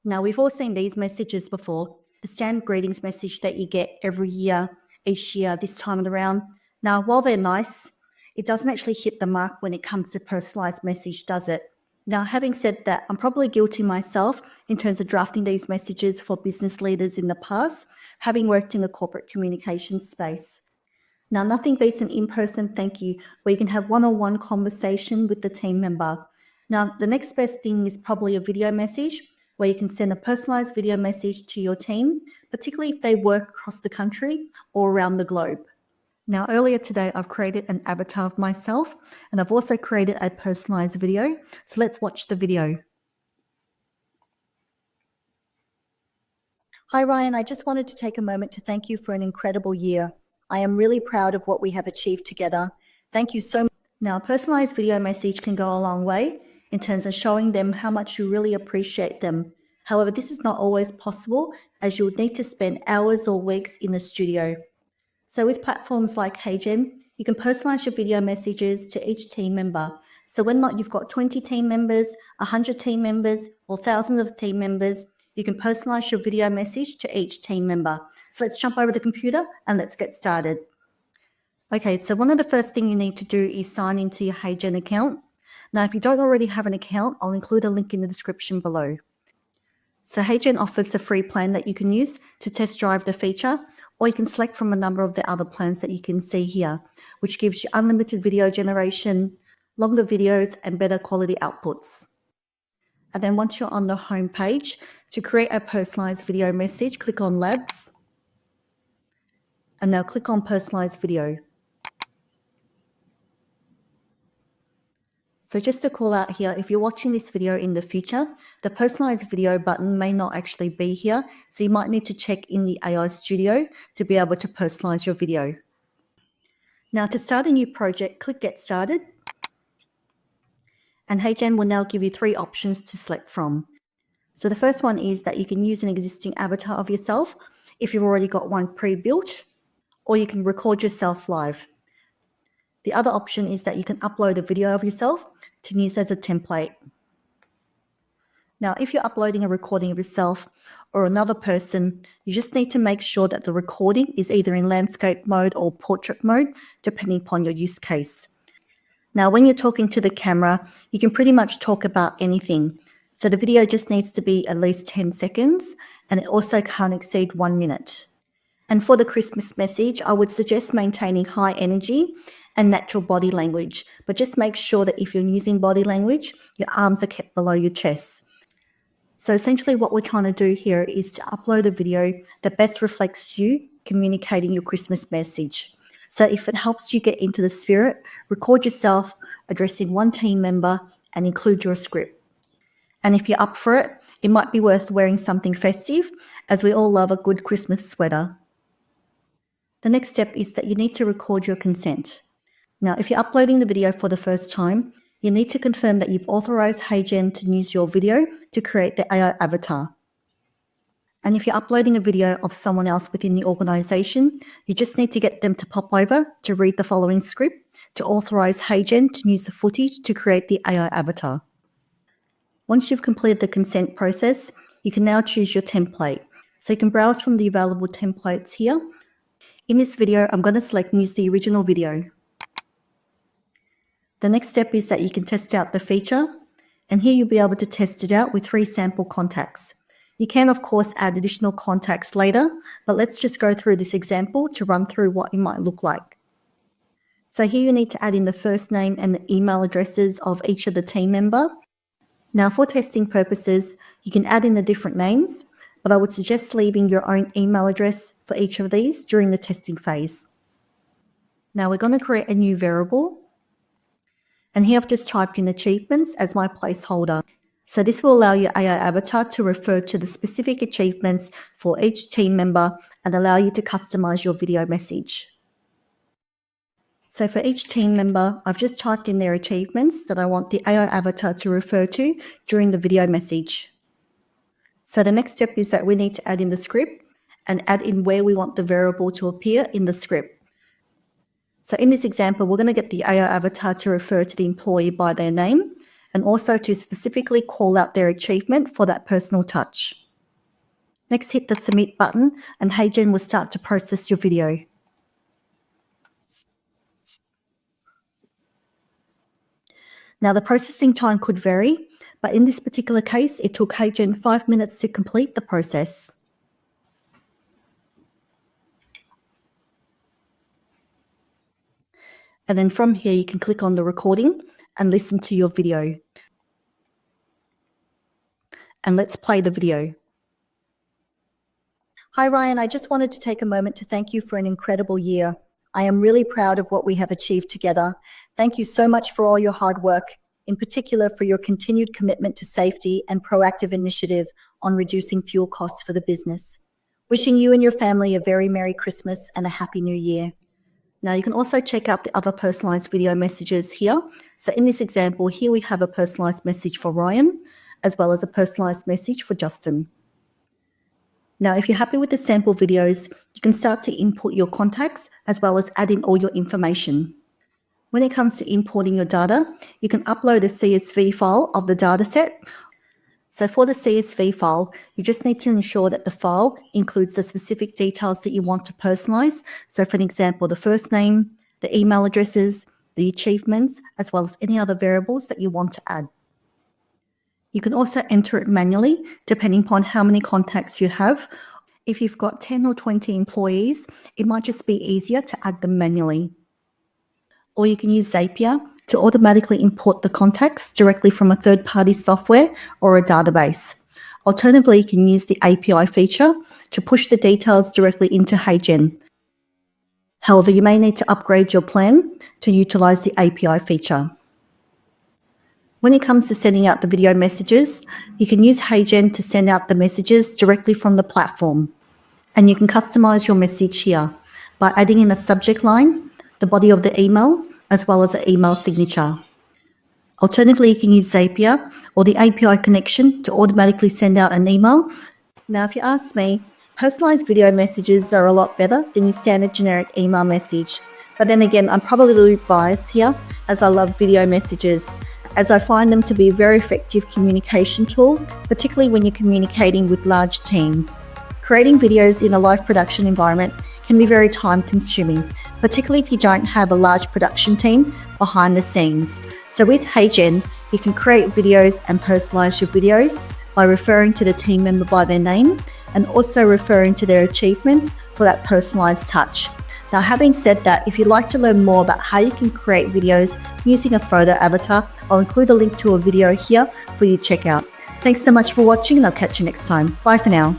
Now, we've all seen these messages before, the standard greetings message that you get every year, each year, this time around. Now, while they're nice, it doesn't actually hit the mark when it comes to personalized message, does it? Now, having said that, I'm probably guilty myself in terms of drafting these messages for business leaders in the past, having worked in the corporate communications space. Now, nothing beats an in-person thank you where you can have one-on-one conversation with the team member. Now, the next best thing is probably a video message where you can send a personalized video message to your team, particularly if they work across the country or around the globe. Now, earlier today, I've created an avatar of myself, and I've also created a personalized video. So let's watch the video. Hi, Ryan. I just wanted to take a moment to thank you for an incredible year. I am really proud of what we have achieved together. Thank you so much. Now, a personalized video message can go a long way in terms of showing them how much you really appreciate them. However, this is not always possible as you would need to spend hours or weeks in the studio. So with platforms like HeyGen, you can personalize your video messages to each team member. So when not you've got 20 team members, 100 team members, or thousands of team members, you can personalize your video message to each team member. So let's jump over the computer and let's get started. Okay, so one of the first things you need to do is sign into your HeyGen account. Now, if you don't already have an account, I'll include a link in the description below. So HeyGen offers a free plan that you can use to test drive the feature, or you can select from a number of the other plans that you can see here, which gives you unlimited video generation, longer videos, and better quality outputs. And then once you're on the home page, to create a personalized video message, click on Labs, and now click on Personalized Video. So just to call out here, if you're watching this video in the future, the personalized video button may not actually be here. So you might need to check in the AI Studio to be able to personalize your video. Now to start a new project, click Get Started. And HeyGen will now give you 3 options to select from. So the first one is that you can use an existing avatar of yourself if you've already got one pre-built, or you can record yourself live. The other option is that you can upload a video of yourself to use as a template. Now, if you're uploading a recording of yourself or another person, you just need to make sure that the recording is either in landscape mode or portrait mode, depending upon your use case. Now, when you're talking to the camera, you can pretty much talk about anything. So the video just needs to be at least 10 seconds, and it also can't exceed 1 minute. And for the Christmas message, I would suggest maintaining high energy and natural body language, but just make sure that if you're using body language, your arms are kept below your chest. So essentially what we're trying to do here is to upload a video that best reflects you communicating your Christmas message. So if it helps you get into the spirit, record yourself addressing one team member and include your script. And if you're up for it, it might be worth wearing something festive, as we all love a good Christmas sweater. The next step is that you need to record your consent. Now, if you're uploading the video for the first time, you need to confirm that you've authorized HeyGen to use your video to create the AI avatar. And if you're uploading a video of someone else within the organization, you just need to get them to pop over to read the following script to authorize HeyGen to use the footage to create the AI avatar. Once you've completed the consent process, you can now choose your template. So you can browse from the available templates here. In this video, I'm going to select use the original video. The next step is that you can test out the feature, and here you'll be able to test it out with 3 sample contacts. You can, of course, add additional contacts later, but let's just go through this example to run through what it might look like. So here you need to add in the first name and the email addresses of each of the team member. Now for testing purposes, you can add in the different names, but I would suggest leaving your own email address for each of these during the testing phase. Now we're going to create a new variable. And here I've just typed in achievements as my placeholder. So this will allow your AI avatar to refer to the specific achievements for each team member and allow you to customize your video message. So for each team member, I've just typed in their achievements that I want the AI avatar to refer to during the video message. So the next step is that we need to add in the script and add in where we want the variable to appear in the script. So in this example, we're going to get the AI avatar to refer to the employee by their name, and also to specifically call out their achievement for that personal touch. Next, hit the submit button and HeyGen will start to process your video. Now, the processing time could vary, but in this particular case, it took HeyGen 5 minutes to complete the process. And then from here, you can click on the recording and listen to your video. And let's play the video. Hi, Ryan. I just wanted to take a moment to thank you for an incredible year. I am really proud of what we have achieved together. Thank you so much for all your hard work, in particular for your continued commitment to safety and proactive initiative on reducing fuel costs for the business. Wishing you and your family a very Merry Christmas and a Happy New Year. Now, you can also check out the other personalized video messages here. So in this example, here we have a personalized message for Ryan, as well as a personalized message for Justin. Now, if you're happy with the sample videos, you can start to import your contacts, as well as add in all your information. When it comes to importing your data, you can upload a CSV file of the data set. So for the CSV file, you just need to ensure that the file includes the specific details that you want to personalize. So for an example, the first name, the email addresses, the achievements, as well as any other variables that you want to add. You can also enter it manually, depending upon how many contacts you have. If you've got 10 or 20 employees, it might just be easier to add them manually. Or you can use Zapier to automatically import the contacts directly from a third-party software or a database. Alternatively, you can use the API feature to push the details directly into HeyGen. However, you may need to upgrade your plan to utilize the API feature. When it comes to sending out the video messages, you can use HeyGen to send out the messages directly from the platform. And you can customize your message here by adding in a subject line, the body of the email, as well as an email signature. Alternatively, you can use Zapier or the API connection to automatically send out an email. Now, if you ask me, personalized video messages are a lot better than your standard generic email message. But then again, I'm probably a little bit biased here, as I love video messages, as I find them to be a very effective communication tool, particularly when you're communicating with large teams. Creating videos in a live production environment can be very time consuming, particularly if you don't have a large production team behind the scenes. So with HeyGen, you can create videos and personalize your videos by referring to the team member by their name and also referring to their achievements for that personalized touch. Now, having said that, if you'd like to learn more about how you can create videos using a photo avatar, I'll include a link to a video here for you to check out. Thanks so much for watching, and I'll catch you next time. Bye for now.